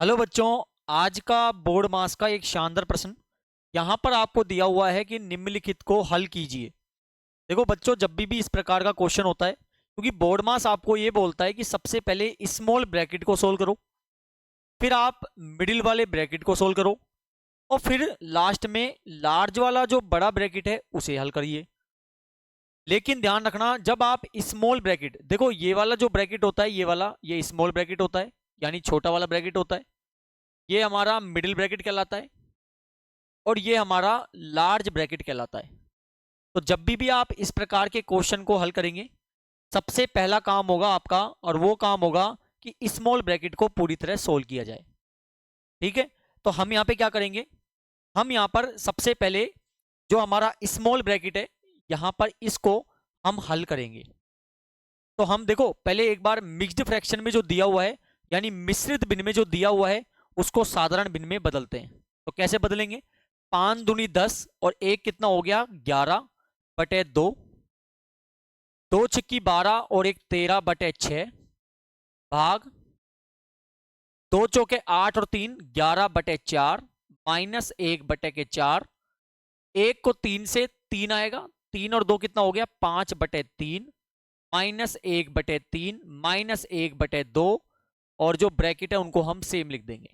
Hello बच्चों। आज का बोर्ड मास का एक शानदार प्रश्न यहाँ पर आपको दिया हुआ है कि निम्नलिखित को हल कीजिए। देखो बच्चों, जब भी इस प्रकार का क्वेश्चन होता है, क्योंकि बोर्ड मास आपको ये बोलता है कि सबसे पहले स्मॉल ब्रैकेट को सोल्व करो, फिर आप मिडिल वाले ब्रैकेट को सोल्व करो, और फिर लास्ट में लार्ज वाला जो बड़ा ब्रैकेट है उसे हल करिए। लेकिन ध्यान रखना, जब आप स्मॉल ब्रैकेट, देखो ये वाला जो ब्रैकेट होता है, ये वाला ये स्मॉल ब्रैकेट होता है, यानी छोटा वाला ब्रैकेट होता है, ये हमारा मिडिल ब्रैकेट कहलाता है, और ये हमारा लार्ज ब्रैकेट कहलाता है। तो जब भी आप इस प्रकार के क्वेश्चन को हल करेंगे, सबसे पहला काम होगा आपका, और वो काम होगा कि स्मॉल ब्रैकेट को पूरी तरह सोल्व किया जाए। ठीक है, तो हम यहाँ पे क्या करेंगे, हम यहाँ पर सबसे पहले जो हमारा स्मॉल ब्रैकेट है, यहाँ पर इसको हम हल करेंगे। तो हम देखो पहले एक बार मिक्स्ड फ्रैक्शन में जो दिया हुआ है, यानी मिश्रित भिन्न में जो दिया हुआ है, उसको साधारण भिन्न में बदलते हैं। तो कैसे बदलेंगे, 5 दूनी 10 और एक कितना हो गया 11/2, 2 छिक्की 12 और एक 13/6, भाग 2 चौके 8 और 3 11/4, माइनस 1/4। एक को 3 से 3 आएगा, 3 और 2 कितना हो गया 5/3, माइनस 1/3, माइनस 1/2, और जो ब्रैकेट है उनको हम सेम लिख देंगे।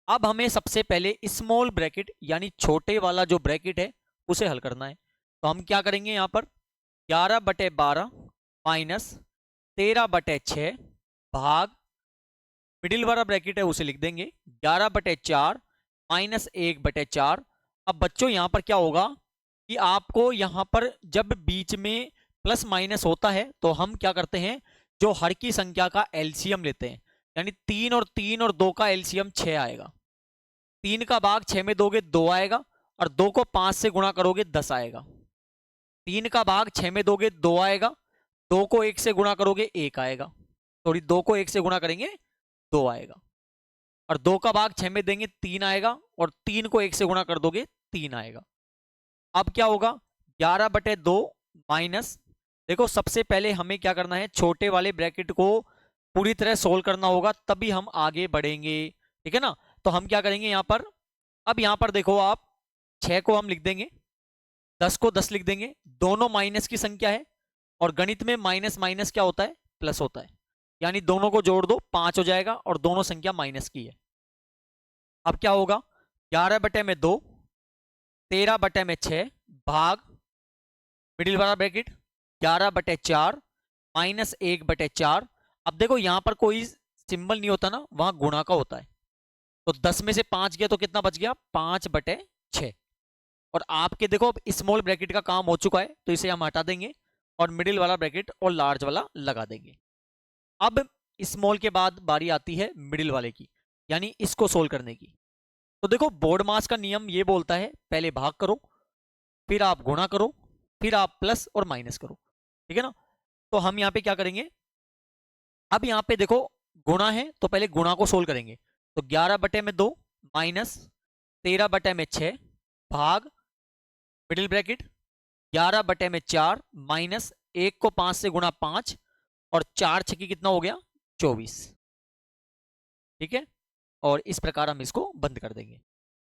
अब हमें सबसे पहले स्मॉल ब्रैकेट यानी छोटे वाला जो ब्रैकेट है उसे हल करना है। तो हम क्या करेंगे, यहाँ पर 11/12 माइनस 13/6, भाग मिडिल वाला ब्रैकेट है उसे लिख देंगे 11/4 माइनस 1/4। अब बच्चों यहाँ पर क्या होगा कि आपको यहाँ पर जब बीच में प्लस माइनस होता है तो हम क्या करते हैं, जो हर की संख्या का एलसीएम लेते हैं, यानी 3 और 2 का एलसीएम 6 आएगा। 3 का भाग 6 में दोगे 2 आएगा, और 2 को 5 से गुणा करोगे 10 आएगा। 3 का भाग 6 में दोगे 2 आएगा, 2 को 1 से गुणा करोगे 1 आएगा, सॉरी 2 को 1 से गुणा करेंगे 2 आएगा, और 2 का भाग 6 में देंगे 3 आएगा, और 3 को 1 से गुणा कर दोगे 3 आएगा। अब क्या होगा 11/2 माइनस, देखो सबसे पहले हमें क्या करना है, छोटे वाले ब्रैकेट को पूरी तरह सोल्व करना होगा, तभी हम आगे बढ़ेंगे। ठीक है ना। तो हम क्या करेंगे यहाँ पर, अब यहाँ पर देखो आप 6 को हम लिख देंगे, 10 को 10 लिख देंगे, दोनों माइनस की संख्या है, और गणित में माइनस माइनस क्या होता है, प्लस होता है, यानी दोनों को जोड़ दो 5 हो जाएगा, और दोनों संख्या माइनस की है। अब क्या होगा 11/2, 13/6, भाग मिडिल वाला ब्रैकेट 11/4 माइनस 1/4। अब देखो यहां पर कोई सिंबल नहीं होता ना, वहां गुणा का होता है। तो 10 में से 5 गया तो कितना बच गया 5/6। और आपके देखो अब स्मॉल ब्रैकेट का काम हो चुका है, तो इसे हम हटा देंगे, और मिडिल वाला ब्रैकेट और लार्ज वाला लगा देंगे। अब स्मॉल के बाद बारी आती है मिडिल वाले की, यानी इसको सोल्व करने की। तो देखो बोर्ड मास का नियम ये बोलता है, पहले भाग करो, फिर आप गुणा करो, फिर आप प्लस और माइनस करो। ठीक है ना। तो हम यहाँ पे क्या करेंगे, अब यहाँ पे देखो गुणा है तो पहले गुणा को सोल्व करेंगे। तो 11/2 माइनस 13/6, भाग मिडिल ब्रैकेट 11/4 माइनस 1 को 5 से गुणा 5, और 4 छक्की कितना हो गया 24। ठीक है, और इस प्रकार हम इसको बंद कर देंगे।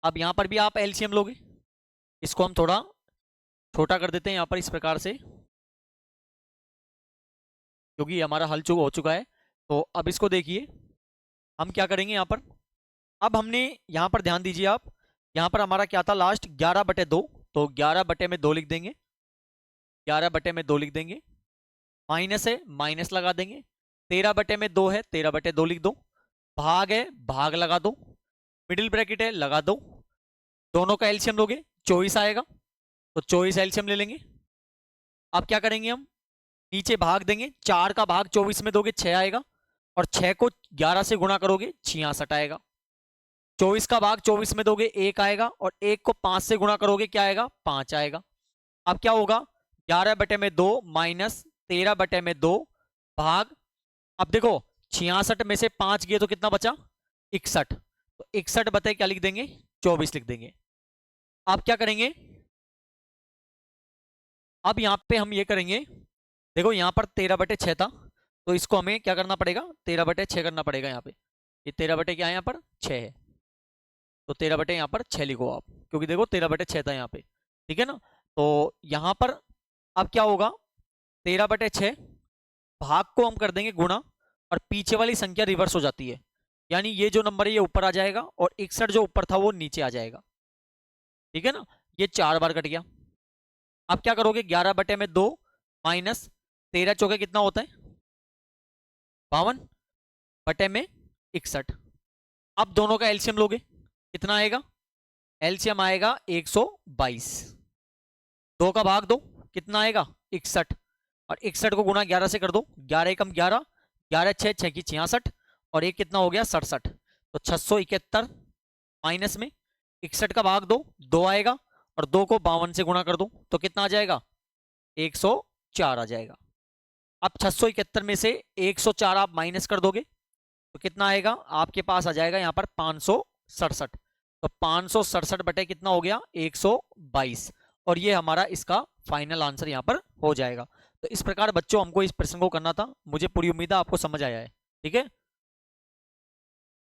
अब यहां पर भी आप एलसीएम लोगे, इसको हम थोड़ा छोटा कर देते हैं यहां पर इस प्रकार से, क्योंकि हमारा हल हो चुका है। तो अब इसको देखिए, हम क्या करेंगे यहाँ पर, अब हमने यहाँ पर ध्यान दीजिए आप, यहाँ पर हमारा क्या था लास्ट 11/2, तो 11/2 लिख देंगे, 11/2 लिख देंगे, माइनस है माइनस लगा देंगे, 13/2 है 13/2 लिख दो, भाग है भाग लगा दो, मिडिल ब्रैकेट है लगा दो, दोनों का एलसीएम लोगे 24 आएगा, तो 24 एलसीएम ले लेंगे। अब क्या करेंगे हम, नीचे भाग देंगे, 4 का भाग 24 में दोगे 6 आएगा, और 6 को 11 से गुणा करोगे 66 आएगा। 24 का भाग 24 में दोगे 1 आएगा, और 1 को 5 से गुणा करोगे क्या आएगा 5 आएगा। अब क्या होगा 11/2 माइनस 13/2, भाग, अब देखो 66 में से 5 गए तो कितना बचा 61, तो 61 बटे क्या लिख देंगे 24 लिख देंगे। अब क्या करेंगे, अब यहां पे हम ये करेंगे, देखो यहां पर 13/6 था, तो इसको हमें क्या करना पड़ेगा 13/6 करना पड़ेगा यहाँ पे। ये 13 बटे क्या है यहाँ पर 6 है, तो 13 बटे यहाँ पर 6 लिखो आप, क्योंकि देखो 13 बटे 6 था यहाँ पे, ठीक है ना। तो यहाँ पर अब क्या होगा, 13 बटे 6 भाग को हम कर देंगे गुणा, और पीछे वाली संख्या रिवर्स हो जाती है, यानी ये जो नंबर है ये ऊपर आ जाएगा और 61 जो ऊपर था वो नीचे आ जाएगा, ठीक है ना। ये 4 बार कट गया। अब क्या करोगे, 11 बटे 2 माइनस 13 चौके कितना होता है 52 बटे 61। अब दोनों का एलसीएम लोगे, कितना आएगा, एलसीएम आएगा 122। 2 का भाग दो, कितना आएगा 61, और 61 को गुणा 11 से कर दो, 11 एकम 11, 11 6 6 की 66, और एक कितना हो गया 67, तो 671 माइनस में 61 का भाग दो, 2 आएगा, और 2 को 52 से गुणा कर दो, तो कितना आ जाएगा 104 आ जाएगा। अब 671 में से 104 आप माइनस कर दोगे तो कितना आएगा, आपके पास आ जाएगा यहाँ पर 567, तो 567 बटे कितना हो गया 122, और ये हमारा इसका फाइनल आंसर यहाँ पर हो जाएगा। तो इस प्रकार बच्चों हमको इस प्रश्न को करना था, मुझे पूरी उम्मीद है आपको समझ आया है, ठीक है।